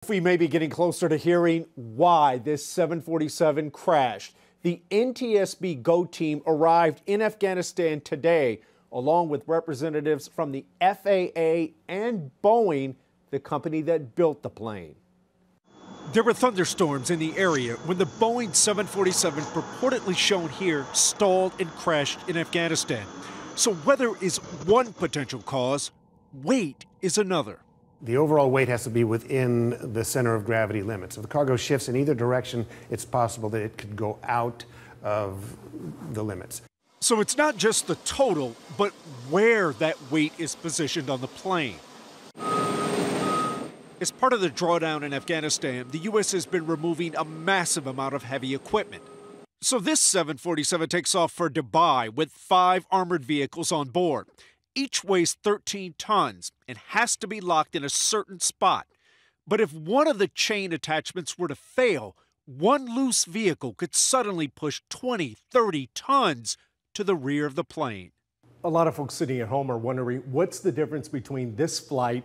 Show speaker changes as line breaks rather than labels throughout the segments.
We may be getting closer to hearing why this 747 crashed. The NTSB GO team arrived in Afghanistan today, along with representatives from the FAA and Boeing, the company that built the plane. There were thunderstorms in the area when the Boeing 747 purportedly shown here stalled and crashed in Afghanistan. So weather is one potential cause, weight is another.
The overall weight has to be within the center of gravity limits. If the cargo shifts in either direction, it's possible that it could go out of the limits.
So it's not just the total, but where that weight is positioned on the plane. As part of the drawdown in Afghanistan, the U.S. has been removing a massive amount of heavy equipment. So this 747 takes off for Dubai with 5 armored vehicles on board. Each weighs 13 tons and has to be locked in a certain spot. But if one of the chain attachments were to fail, one loose vehicle could suddenly push 20, 30 tons to the rear of the plane. A lot of folks sitting at home are wondering what's the difference between this flight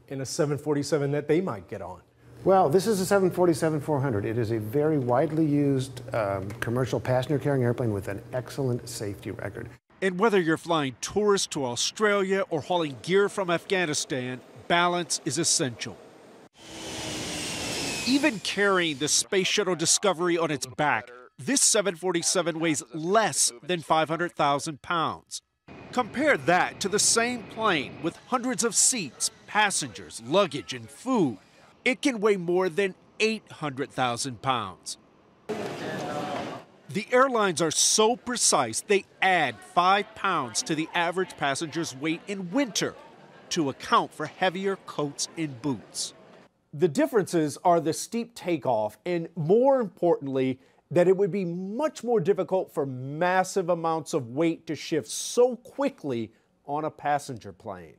and a 747 that they might get on.
Well, this is a 747-400. It is a very widely used commercial passenger-carrying airplane with an excellent safety record.
And whether you're flying tourists to Australia or hauling gear from Afghanistan, balance is essential. Even carrying the Space Shuttle Discovery on its back, this 747 weighs less than 500,000 pounds. Compare that to the same plane with hundreds of seats, passengers, luggage, and food. It can weigh more than 800,000 pounds. The airlines are so precise, they add 5 pounds to the average passenger's weight in winter to account for heavier coats and boots. The differences are the steep takeoff and, more importantly, that it would be much more difficult for massive amounts of weight to shift so quickly on a passenger plane.